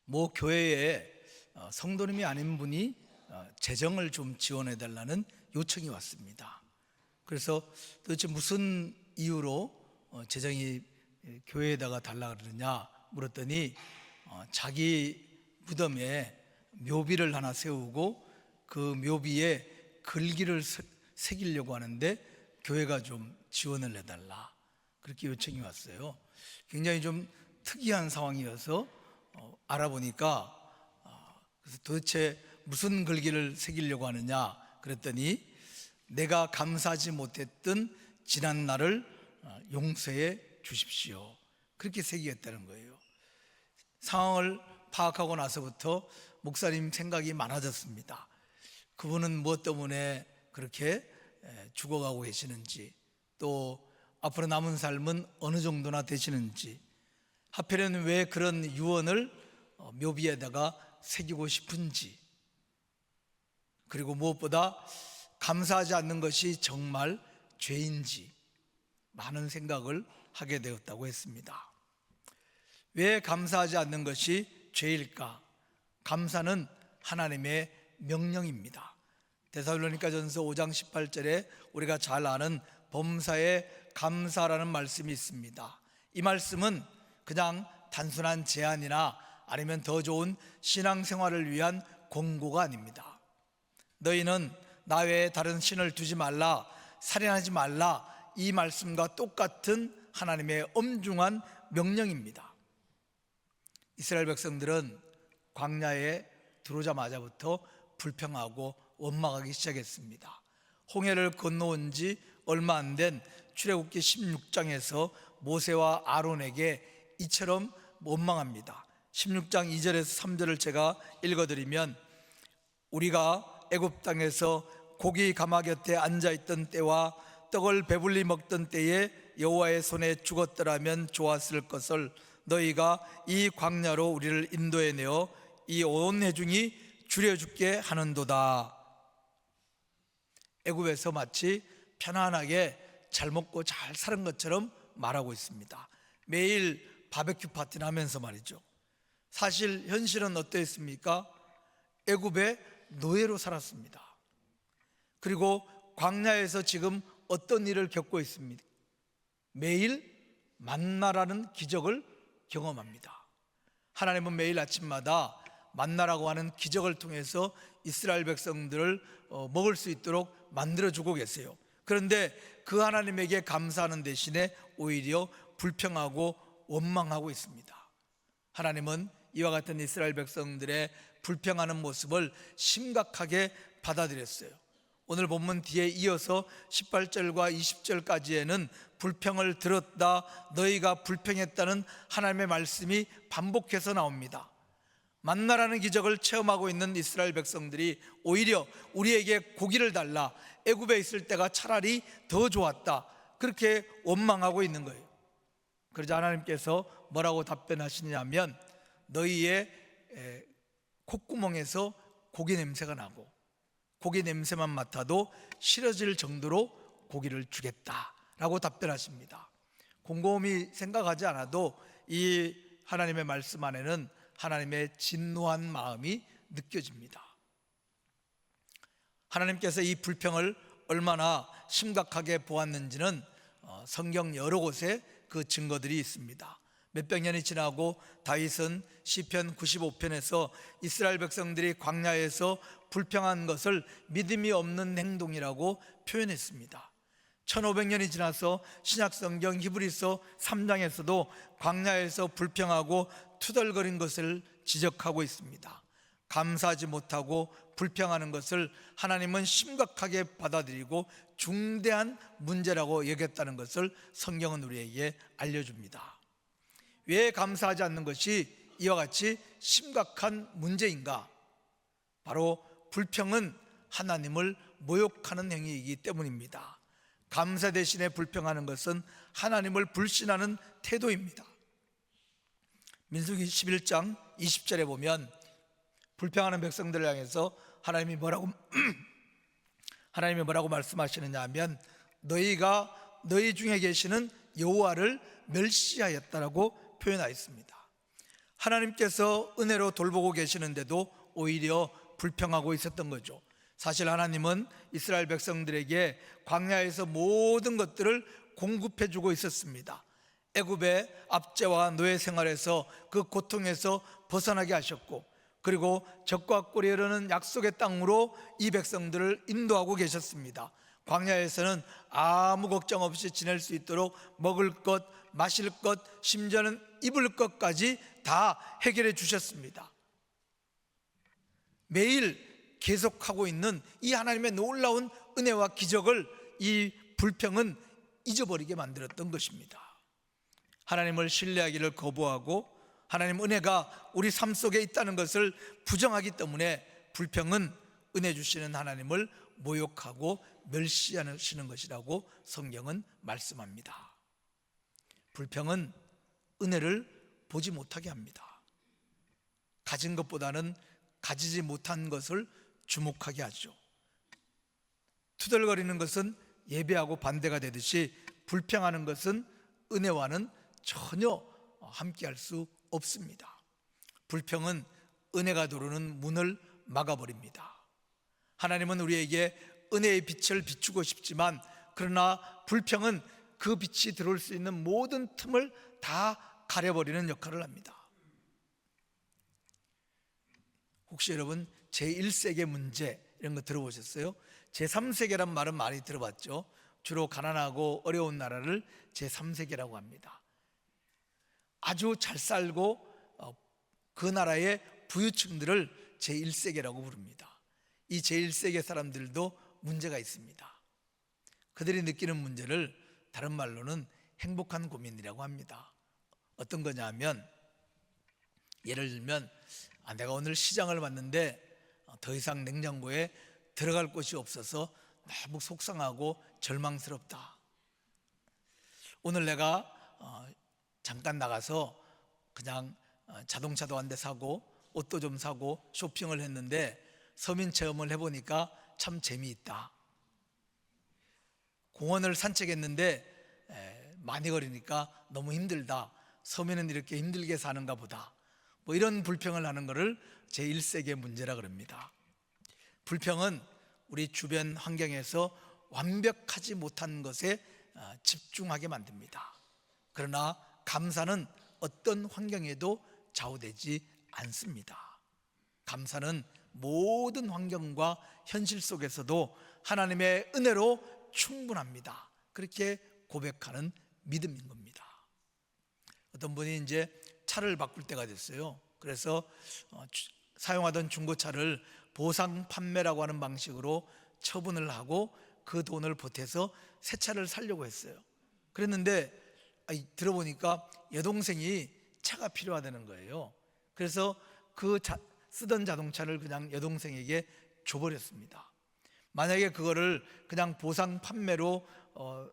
모 교회에 성도님이 아닌 분이 재정을 좀 지원해 달라는 요청이 왔습니다. 그래서 도대체 무슨 이유로 재정이 교회에다가 달라 그러느냐 물었더니 자기 무덤에 묘비를 하나 세우고 그 묘비에 글귀를 새기려고 하는데 교회가 좀 지원을 해달라, 그렇게 요청이 왔어요. 굉장히 좀 특이한 상황이어서 알아보니까 그래서 도대체 무슨 글귀를 새기려고 하느냐 그랬더니 내가 감사하지 못했던 지난 날을 용서해 주십시오, 그렇게 새기겠다는 거예요. 상황을 파악하고 나서부터 목사님 생각이 많아졌습니다. 그분은 무엇 때문에 그렇게 죽어가고 계시는지, 또 앞으로 남은 삶은 어느 정도나 되시는지, 하필이면 왜 그런 유언을 묘비에다가 새기고 싶은지, 그리고 무엇보다 감사하지 않는 것이 정말 죄인지 많은 생각을 하게 되었다고 했습니다. 왜 감사하지 않는 것이 죄일까? 감사는 하나님의 명령입니다. 데살로니가전서 5장 18절에 우리가 잘 아는 범사에 감사라는 말씀이 있습니다. 이 말씀은 그냥 단순한 제안이나 아니면 더 좋은 신앙생활을 위한 권고가 아닙니다. 너희는 나 외에 다른 신을 두지 말라, 살인하지 말라, 이 말씀과 똑같은 하나님의 엄중한 명령입니다. 이스라엘 백성들은 광야에 들어오자마자부터 불평하고 원망하기 시작했습니다. 홍해를 건너온 지 얼마 안 된 출애굽기 16장에서 모세와 아론에게 이처럼 원망합니다. 16장 2절에서 3절을 제가 읽어드리면, 우리가 애굽 땅에서 고기 가마 곁에 앉아있던 때와 떡을 배불리 먹던 때에 여호와의 손에 죽었더라면 좋았을 것을 너희가 이 광야로 우리를 인도해내어 이 온 회중이 줄여 죽게 하는도다. 애굽에서 마치 편안하게 잘 먹고 잘 사는 것처럼 말하고 있습니다. 매일 바베큐 파티를 하면서 말이죠. 사실 현실은 어떠했습니까? 애굽의 노예로 살았습니다. 그리고 광야에서 지금 어떤 일을 겪고 있습니다. 매일 만나라는 기적을 경험합니다. 하나님은 매일 아침마다 만나라고 하는 기적을 통해서 이스라엘 백성들을 먹을 수 있도록 만들어주고 계세요. 그런데 그 하나님에게 감사하는 대신에 오히려 불평하고 원망하고 있습니다. 하나님은 이와 같은 이스라엘 백성들의 불평하는 모습을 심각하게 받아들였어요. 오늘 본문 뒤에 이어서 18절과 20절까지에는 불평을 들었다, 너희가 불평했다는 하나님의 말씀이 반복해서 나옵니다. 만나라는 기적을 체험하고 있는 이스라엘 백성들이 오히려 우리에게 고기를 달라, 애굽에 있을 때가 차라리 더 좋았다, 그렇게 원망하고 있는 거예요. 그러자 하나님께서 뭐라고 답변하시냐면, 너희의 콧구멍에서 고기 냄새가 나고 고기 냄새만 맡아도 싫어질 정도로 고기를 주겠다라고 답변하십니다. 곰곰이 생각하지 않아도 이 하나님의 말씀 안에는 하나님의 진노한 마음이 느껴집니다. 하나님께서 이 불평을 얼마나 심각하게 보았는지는 성경 여러 곳에 그 증거들이 있습니다. 몇백 년이 지나고 다윗은 시편 95편에서 이스라엘 백성들이 광야에서 불평한 것을 믿음이 없는 행동이라고 표현했습니다. 1500년이 지나서 신약성경 히브리서 3장에서도 광야에서 불평하고 투덜거린 것을 지적하고 있습니다. 감사하지 못하고 불평하는 것을 하나님은 심각하게 받아들이고 중대한 문제라고 여겼다는 것을 성경은 우리에게 알려줍니다. 왜 감사하지 않는 것이 이와 같이 심각한 문제인가? 바로 불평은 하나님을 모욕하는 행위이기 때문입니다. 감사 대신에 불평하는 것은 하나님을 불신하는 태도입니다. 민수기 11장 20절에 보면 불평하는 백성들을 향해서 하나님이 뭐라고 말씀하시느냐 하면, 너희가 너희 중에 계시는 여호와를 멸시하였다라고 표현하였습니다. 하나님께서 은혜로 돌보고 계시는데도 오히려 불평하고 있었던 거죠. 사실 하나님은 이스라엘 백성들에게 광야에서 모든 것들을 공급해 주고 있었습니다. 애굽의 압제와 노예 생활에서 그 고통에서 벗어나게 하셨고, 그리고 적과 꿀이 흐르는 약속의 땅으로 이 백성들을 인도하고 계셨습니다. 광야에서는 아무 걱정 없이 지낼 수 있도록 먹을 것, 마실 것, 심지어는 입을 것까지 다 해결해 주셨습니다. 매일 계속하고 있는 이 하나님의 놀라운 은혜와 기적을 이 불평은 잊어버리게 만들었던 것입니다. 하나님을 신뢰하기를 거부하고 하나님 은혜가 우리 삶 속에 있다는 것을 부정하기 때문에 불평은 은혜 주시는 하나님을 모욕하고 멸시하시는 것이라고 성경은 말씀합니다. 불평은 은혜를 보지 못하게 합니다. 가진 것보다는 가지지 못한 것을 주목하게 하죠. 투덜거리는 것은 예배하고 반대가 되듯이 불평하는 것은 은혜와는 전혀 함께할 수 없습니다. 불평은 은혜가 들어오는 문을 막아버립니다. 하나님은 우리에게 은혜의 빛을 비추고 싶지만, 그러나 불평은 그 빛이 들어올 수 있는 모든 틈을 다 가려버리는 역할을 합니다. 혹시 여러분 제1세계 문제 이런 거 들어보셨어요? 제3세계란 말은 많이 들어봤죠. 주로 가난하고 어려운 나라를 제3세계라고 합니다. 아주 잘 살고 그 나라의 부유층들을 제1세계라고 부릅니다. 이 제1세계 사람들도 문제가 있습니다. 그들이 느끼는 문제를 다른 말로는 행복한 고민이라고 합니다. 어떤 거냐면, 예를 들면 내가 오늘 시장을 봤는데 더 이상 냉장고에 들어갈 곳이 없어서 너무 속상하고 절망스럽다. 오늘 내가 잠깐 나가서 그냥 자동차도 한 대 사고 옷도 좀 사고 쇼핑을 했는데 서민 체험을 해보니까 참 재미있다. 공원을 산책했는데 많이 걸으니까 너무 힘들다. 서민은 이렇게 힘들게 사는가 보다. 뭐 이런 불평을 하는 것을 제1세계 문제라 그럽니다. 불평은 우리 주변 환경에서 완벽하지 못한 것에 집중하게 만듭니다. 그러나 감사는 어떤 환경에도 좌우되지 않습니다. 감사는 모든 환경과 현실 속에서도 하나님의 은혜로 충분합니다. 그렇게 고백하는 믿음인 겁니다. 어떤 분이 이제 차를 바꿀 때가 됐어요. 그래서 사용하던 중고차를 보상 판매라고 하는 방식으로 처분을 하고 그 돈을 보태서 새 차를 사려고 했어요. 그랬는데 들어보니까 여동생이 차가 필요하다는 거예요. 그래서 그 쓰던 자동차를 그냥 여동생에게 줘버렸습니다. 만약에 그거를 그냥 보상 판매로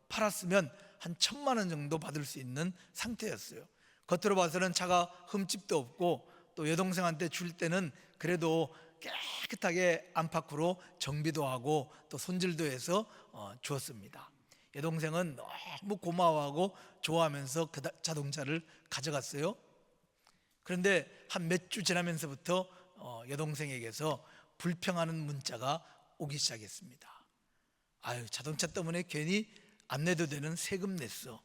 팔았으면 한 1,000만 원 정도 받을 수 있는 상태였어요. 겉으로 봐서는 차가 흠집도 없고, 또 여동생한테 줄 때는 그래도 깨끗하게 안팎으로 정비도 하고 또 손질도 해서 주었습니다. 여동생은 너무 고마워하고 좋아하면서 그 자동차를 가져갔어요. 그런데 한 몇 주 지나면서부터 여동생에게서 불평하는 문자가 오기 시작했습니다. 아유, 자동차 때문에 괜히 안 내도 되는 세금 냈어.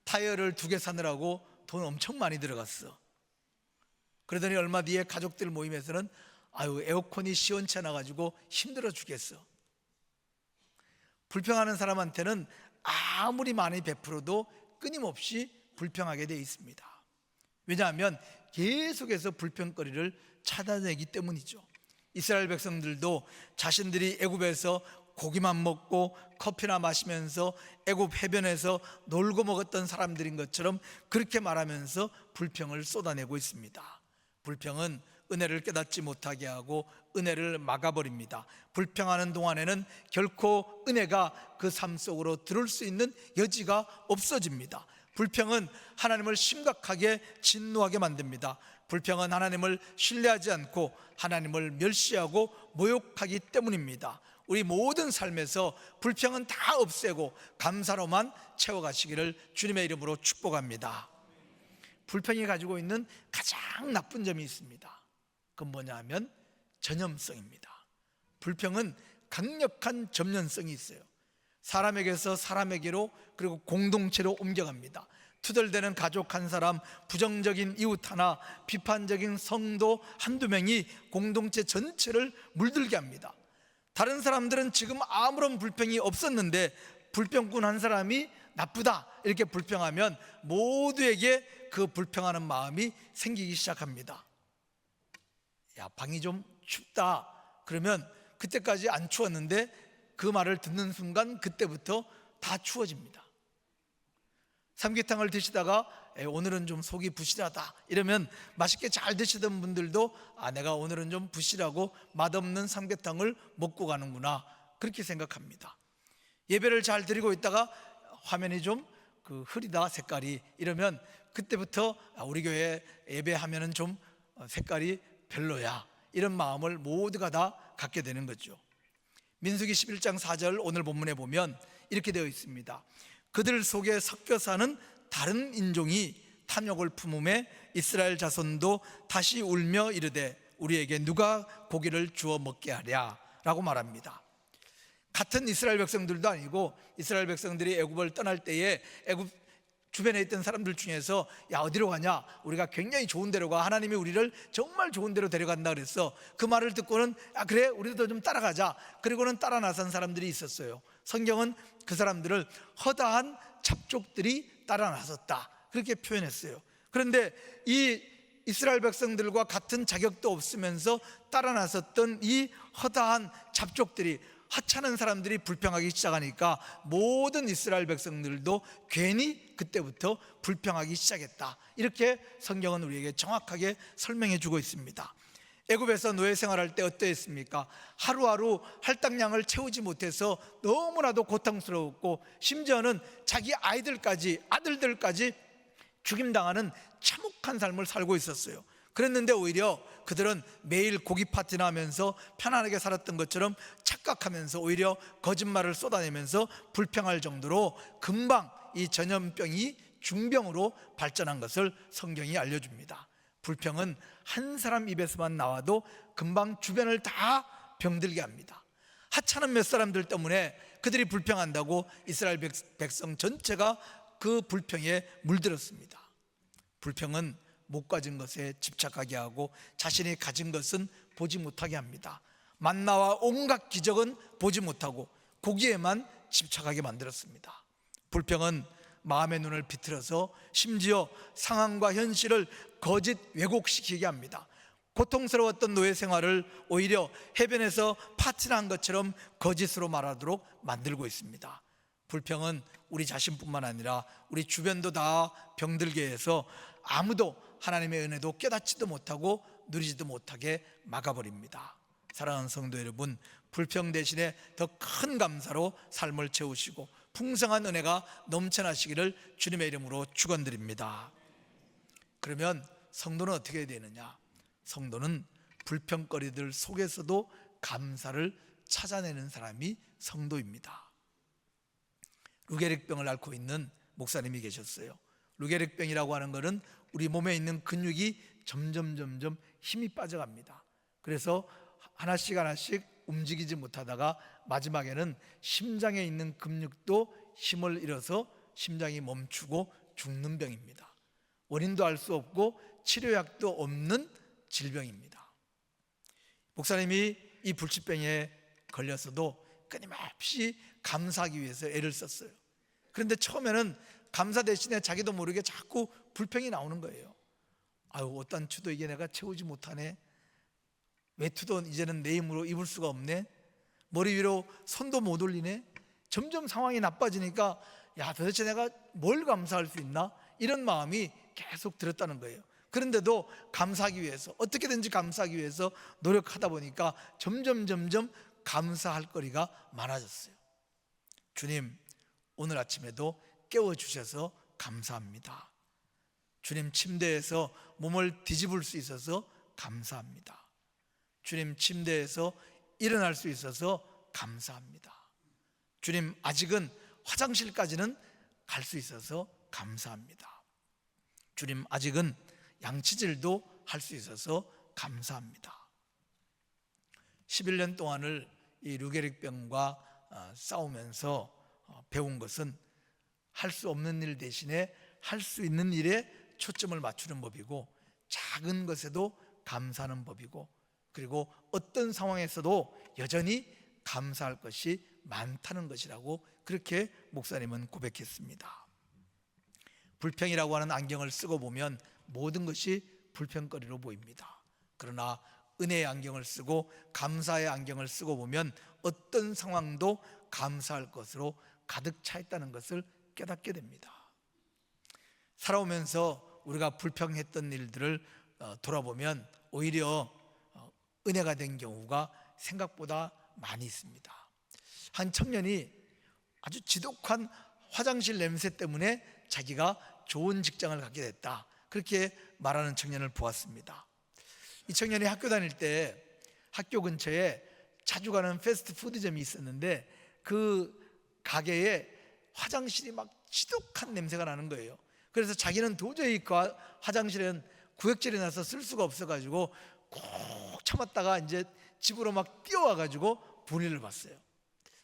타이어를 2개 사느라고 돈 엄청 많이 들어갔어. 그러더니 얼마 뒤에 가족들 모임에서는 아유, 에어컨이 시원치 않아가지고 힘들어 죽겠어. 불평하는 사람한테는 아무리 많이 베풀어도 끊임없이 불평하게 되어 있습니다. 왜냐하면 계속해서 불평거리를 찾아내기 때문이죠. 이스라엘 백성들도 자신들이 애굽에서 고기만 먹고 커피나 마시면서 애굽 해변에서 놀고 먹었던 사람들인 것처럼 그렇게 말하면서 불평을 쏟아내고 있습니다. 불평은 은혜를 깨닫지 못하게 하고 은혜를 막아버립니다. 불평하는 동안에는 결코 은혜가 그 삶 속으로 들어올 수 있는 여지가 없어집니다. 불평은 하나님을 심각하게 진노하게 만듭니다. 불평은 하나님을 신뢰하지 않고 하나님을 멸시하고 모욕하기 때문입니다. 우리 모든 삶에서 불평은 다 없애고 감사로만 채워가시기를 주님의 이름으로 축복합니다. 불평이 가지고 있는 가장 나쁜 점이 있습니다. 그건 뭐냐 하면 전염성입니다. 불평은 강력한 전염성이 있어요. 사람에게서 사람에게로, 그리고 공동체로 옮겨갑니다. 투덜대는 가족 한 사람, 부정적인 이웃 하나, 비판적인 성도 한두 명이 공동체 전체를 물들게 합니다. 다른 사람들은 지금 아무런 불평이 없었는데 불평꾼 한 사람이 나쁘다 이렇게 불평하면 모두에게 그 불평하는 마음이 생기기 시작합니다. 야, 방이 좀 춥다 그러면 그때까지 안 추웠는데 그 말을 듣는 순간 그때부터 다 추워집니다. 삼계탕을 드시다가 오늘은 좀 속이 부실하다 이러면 맛있게 잘 드시던 분들도 내가 오늘은 좀 부실하고 맛없는 삼계탕을 먹고 가는구나 그렇게 생각합니다. 예배를 잘 드리고 있다가 화면이 좀 흐리다 색깔이 이러면 그때부터 우리 교회 예배하면은 좀 색깔이 별로야 이런 마음을 모두가 다 갖게 되는 거죠. 민수기 11장 4절 오늘 본문에 보면 이렇게 되어 있습니다. 그들 속에 섞여 사는 다른 인종이 탐욕을 품음에 이스라엘 자손도 다시 울며 이르되 우리에게 누가 고기를 주어 먹게 하랴 라고 말합니다. 같은 이스라엘 백성들도 아니고 이스라엘 백성들이 애굽을 떠날 때에 애굽 주변에 있던 사람들 중에서 야 어디로 가냐, 우리가 굉장히 좋은 데로 가, 하나님이 우리를 정말 좋은 데로 데려간다 그랬어. 그 말을 듣고는 그래 우리도 좀 따라가자. 그리고는 따라 나선 사람들이 있었어요. 성경은 그 사람들을 허다한 잡족들이 따라 나섰다 그렇게 표현했어요. 그런데 이 이스라엘 백성들과 같은 자격도 없으면서 따라 나섰던 이 허다한 잡족들이, 하찮은 사람들이 불평하기 시작하니까 모든 이스라엘 백성들도 괜히 그때부터 불평하기 시작했다 이렇게 성경은 우리에게 정확하게 설명해 주고 있습니다. 애굽에서 노예 생활할 때 어떠했습니까? 하루하루 할당량을 채우지 못해서 너무나도 고통스러웠고 심지어는 자기 아들들까지 죽임당하는 참혹한 삶을 살고 있었어요. 그랬는데 오히려 그들은 매일 고기 파티나 하면서 편안하게 살았던 것처럼 착각하면서 오히려 거짓말을 쏟아내면서 불평할 정도로 금방 이 전염병이 중병으로 발전한 것을 성경이 알려줍니다. 불평은 한 사람 입에서만 나와도 금방 주변을 다 병들게 합니다. 하찮은 몇 사람들 때문에 그들이 불평한다고 이스라엘 백성 전체가 그 불평에 물들었습니다. 불평은 못 가진 것에 집착하게 하고 자신이 가진 것은 보지 못하게 합니다. 만나와 온갖 기적은 보지 못하고 고기에만 집착하게 만들었습니다. 불평은 마음의 눈을 비틀어서 심지어 상황과 현실을 거짓 왜곡시키게 합니다. 고통스러웠던 노예 생활을 오히려 해변에서 파티를 한 것처럼 거짓으로 말하도록 만들고 있습니다. 불평은 우리 자신뿐만 아니라 우리 주변도 다 병들게 해서 아무도 하나님의 은혜도 깨닫지도 못하고 누리지도 못하게 막아버립니다. 사랑하는 성도 여러분, 불평 대신에 더 큰 감사로 삶을 채우시고 풍성한 은혜가 넘쳐나시기를 주님의 이름으로 축원드립니다. 그러면 성도는 어떻게 해야 되느냐? 성도는 불평거리들 속에서도 감사를 찾아내는 사람이 성도입니다. 루게릭병을 앓고 있는 목사님이 계셨어요. 루게릭병이라고 하는 것은 우리 몸에 있는 근육이 점점 힘이 빠져갑니다. 그래서 하나씩 움직이지 못하다가 마지막에는 심장에 있는 근육도 힘을 잃어서 심장이 멈추고 죽는 병입니다. 원인도 알 수 없고 치료약도 없는 질병입니다. 목사님이 이 불치병에 걸려서도 끊임없이 감사하기 위해서 애를 썼어요. 그런데 처음에는 감사 대신에 자기도 모르게 자꾸 불평이 나오는 거예요. 아유, 어떤 추도 이게 내가 채우지 못하네. 외투도 이제는 내 힘으로 입을 수가 없네. 머리 위로 손도 못 올리네. 점점 상황이 나빠지니까 야, 도대체 내가 뭘 감사할 수 있나? 이런 마음이 계속 들었다는 거예요. 그런데도 감사하기 위해서, 어떻게든지 감사하기 위해서 노력하다 보니까 점점 감사할 거리가 많아졌어요. 주님, 오늘 아침에도 깨워주셔서 감사합니다. 주님, 침대에서 몸을 뒤집을 수 있어서 감사합니다. 주님, 침대에서 일어날 수 있어서 감사합니다. 주님, 아직은 화장실까지는 갈 수 있어서 감사합니다. 주님, 아직은 양치질도 할 수 있어서 감사합니다. 11년 동안을 이 류게릭병과 싸우면서 배운 것은 할 수 없는 일 대신에 할 수 있는 일에 초점을 맞추는 법이고, 작은 것에도 감사하는 법이고, 그리고 어떤 상황에서도 여전히 감사할 것이 많다는 것이라고 그렇게 목사님은 고백했습니다. 불평이라고 하는 안경을 쓰고 보면 모든 것이 불평거리로 보입니다. 그러나 은혜의 안경을 쓰고 감사의 안경을 쓰고 보면 어떤 상황도 감사할 것으로 가득 차 있다는 것을 깨닫게 됩니다. 살아오면서 우리가 불평했던 일들을 돌아보면 오히려 은혜가 된 경우가 생각보다 많이 있습니다. 한 청년이 아주 지독한 화장실 냄새 때문에 자기가 좋은 직장을 갖게 됐다, 그렇게 말하는 청년을 보았습니다. 이 청년이 학교 다닐 때 학교 근처에 자주 가는 패스트푸드점이 있었는데 그 가게에 화장실이 막 지독한 냄새가 나는 거예요. 그래서 자기는 도저히 그 화장실은 구역질이 나서 쓸 수가 없어가지고 꼭 참았다가 이제 집으로 막 뛰어와가지고 분리를 봤어요.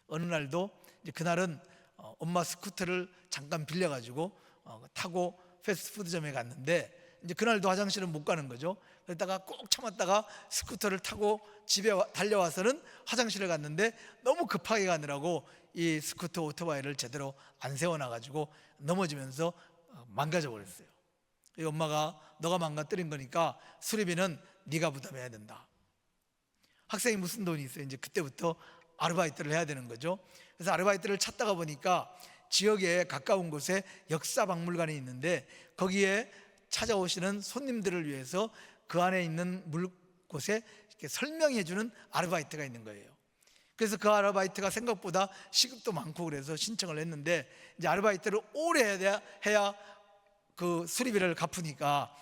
어느 날도 이제 그날은 엄마 스쿠터를 잠깐 빌려가지고 타고 패스트푸드점에 갔는데, 이제 그날도 화장실은 못 가는 거죠. 그러다가 꼭 참았다가 스쿠터를 타고 집에 달려와서는 화장실을 갔는데 너무 급하게 가느라고 이 스쿠터 오토바이를 제대로 안 세워놔가지고 넘어지면서 망가져 버렸어요. 엄마가 너가 망가뜨린 거니까 수리비는 네가 부담해야 된다. 학생이 무슨 돈이 있어요? 이제 그때부터 아르바이트를 해야 되는 거죠. 그래서 아르바이트를 찾다가 보니까 지역에 가까운 곳에 역사박물관이 있는데 거기에 찾아오시는 손님들을 위해서 그 안에 있는 곳에 이렇게 설명해 주는 아르바이트가 있는 거예요. 그래서 그 아르바이트가 생각보다 시급도 많고 그래서 신청을 했는데, 이제 아르바이트를 오래 해야 그 수리비를 갚으니까,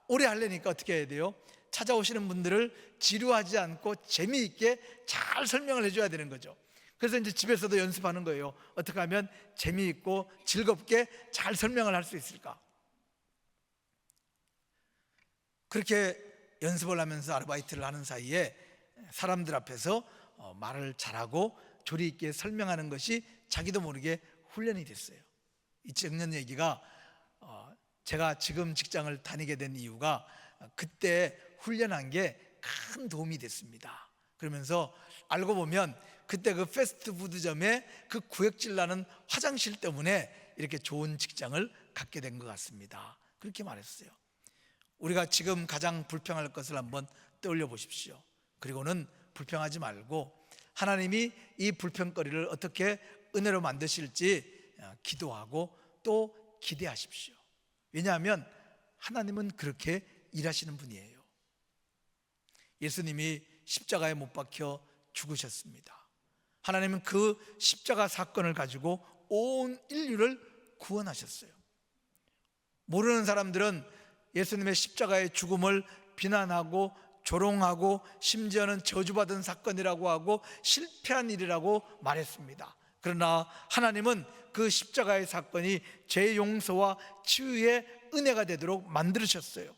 오래 하려니까 어떻게 해야 돼요? 찾아오시는 분들을 지루하지 않고 재미있게 잘 설명을 해줘야 되는 거죠. 그래서 이제 집에서도 연습하는 거예요. 어떻게 하면 재미있고 즐겁게 잘 설명을 할 수 있을까? 그렇게 연습을 하면서 아르바이트를 하는 사이에 사람들 앞에서 말을 잘하고 조리 있게 설명하는 것이 자기도 모르게 훈련이 됐어요. 이 청년 얘기가 제가 지금 직장을 다니게 된 이유가 그때 훈련한 게 큰 도움이 됐습니다. 그러면서 알고 보면 그때 그 패스트푸드점에 그 구역질 나는 화장실 때문에 이렇게 좋은 직장을 갖게 된 것 같습니다. 그렇게 말했어요. 우리가 지금 가장 불평할 것을 한번 떠올려 보십시오. 그리고는 불평하지 말고 하나님이 이 불평거리를 어떻게 은혜로 만드실지 기도하고 또 기대하십시오. 왜냐하면 하나님은 그렇게 일하시는 분이에요. 예수님이 십자가에 못 박혀 죽으셨습니다. 하나님은 그 십자가 사건을 가지고 온 인류를 구원하셨어요. 모르는 사람들은 예수님의 십자가의 죽음을 비난하고 조롱하고 심지어는 저주받은 사건이라고 하고 실패한 일이라고 말했습니다. 그러나 하나님은 그 십자가의 사건이 죄 용서와 치유의 은혜가 되도록 만들으셨어요.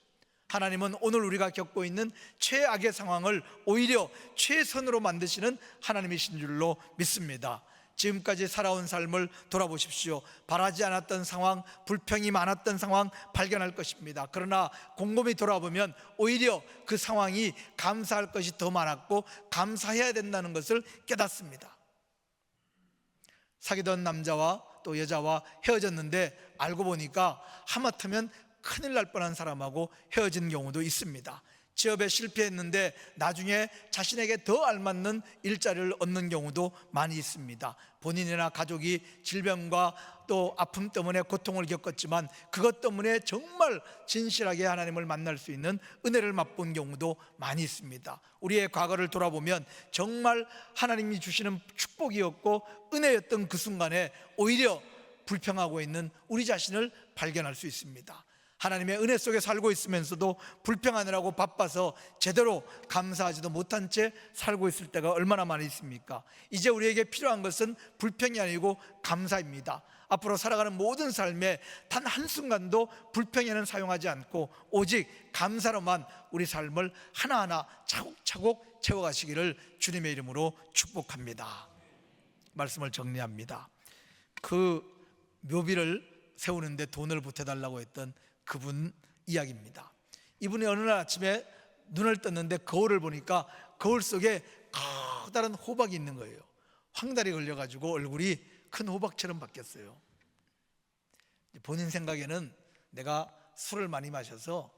하나님은 오늘 우리가 겪고 있는 최악의 상황을 오히려 최선으로 만드시는 하나님이신 줄로 믿습니다. 지금까지 살아온 삶을 돌아보십시오. 바라지 않았던 상황, 불평이 많았던 상황 발견할 것입니다. 그러나 곰곰이 돌아보면 오히려 그 상황이 감사할 것이 더 많았고 감사해야 된다는 것을 깨닫습니다. 사귀던 남자와 또 여자와 헤어졌는데 알고 보니까 하마터면 큰일 날 뻔한 사람하고 헤어진 경우도 있습니다. 취업에 실패했는데 나중에 자신에게 더 알맞는 일자리를 얻는 경우도 많이 있습니다. 본인이나 가족이 질병과 또 아픔 때문에 고통을 겪었지만 그것 때문에 정말 진실하게 하나님을 만날 수 있는 은혜를 맛본 경우도 많이 있습니다. 우리의 과거를 돌아보면 정말 하나님이 주시는 축복이었고 은혜였던 그 순간에 오히려 불평하고 있는 우리 자신을 발견할 수 있습니다. 하나님의 은혜 속에 살고 있으면서도 불평하느라고 바빠서 제대로 감사하지도 못한 채 살고 있을 때가 얼마나 많이 있습니까? 이제 우리에게 필요한 것은 불평이 아니고 감사입니다. 앞으로 살아가는 모든 삶에 단 한순간도 불평에는 사용하지 않고 오직 감사로만 우리 삶을 하나하나 차곡차곡 채워가시기를 주님의 이름으로 축복합니다. 말씀을 정리합니다. 그 묘비를 세우는데 돈을 보태달라고 했던 그분 이야기입니다. 이분이 어느 날 아침에 눈을 떴는데 거울을 보니까 거울 속에 커다란 호박이 있는 거예요. 황달이 걸려가지고 얼굴이 큰 호박처럼 바뀌었어요. 본인 생각에는 내가 술을 많이 마셔서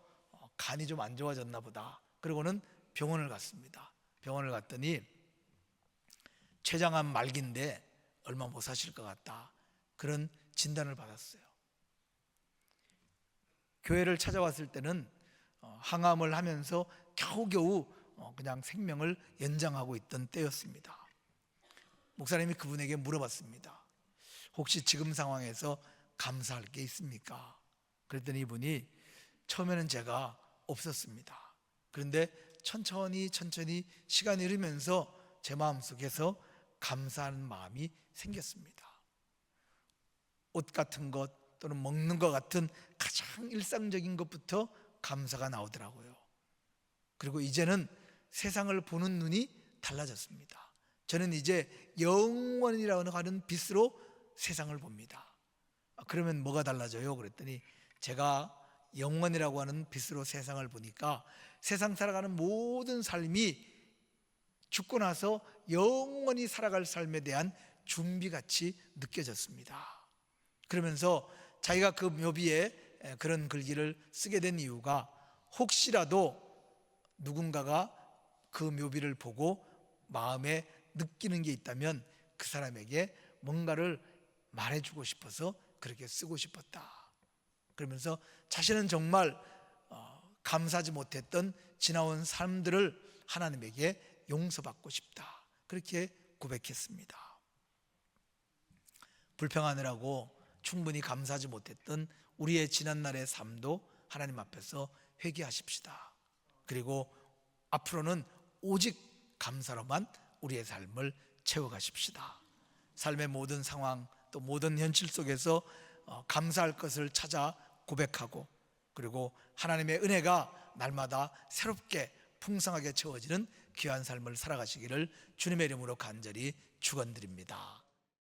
간이 좀 안 좋아졌나 보다. 그러고는 병원을 갔습니다. 병원을 갔더니 췌장암 말기인데 얼마 못 사실 것 같다, 그런 진단을 받았어요. 교회를 찾아왔을 때는 항암을 하면서 겨우겨우 그냥 생명을 연장하고 있던 때였습니다. 목사님이 그분에게 물어봤습니다. 혹시 지금 상황에서 감사할 게 있습니까? 그랬더니 이분이 처음에는 제가 없었습니다. 그런데 천천히 시간이 흐르면서 제 마음속에서 감사하는 마음이 생겼습니다. 옷 같은 것 또는 먹는 것 같은 가장 일상적인 것부터 감사가 나오더라고요. 그리고 이제는 세상을 보는 눈이 달라졌습니다. 저는 이제 영원이라고 하는 빛으로 세상을 봅니다. 그러면 뭐가 달라져요? 그랬더니 제가 영원이라고 하는 빛으로 세상을 보니까 세상 살아가는 모든 삶이 죽고 나서 영원히 살아갈 삶에 대한 준비같이 느껴졌습니다. 그러면서 자기가 그 묘비에 그런 글귀를 쓰게 된 이유가 혹시라도 누군가가 그 묘비를 보고 마음에 느끼는 게 있다면 그 사람에게 뭔가를 말해주고 싶어서 그렇게 쓰고 싶었다. 그러면서 자신은 정말 감사하지 못했던 지나온 삶들을 하나님에게 용서받고 싶다, 그렇게 고백했습니다. 불평하느라고 충분히 감사하지 못했던 우리의 지난날의 삶도 하나님 앞에서 회개하십시다. 그리고 앞으로는 오직 감사로만 우리의 삶을 채워가십시다. 삶의 모든 상황 또 모든 현실 속에서 감사할 것을 찾아 고백하고, 그리고 하나님의 은혜가 날마다 새롭게 풍성하게 채워지는 귀한 삶을 살아가시기를 주님의 이름으로 간절히 축원드립니다.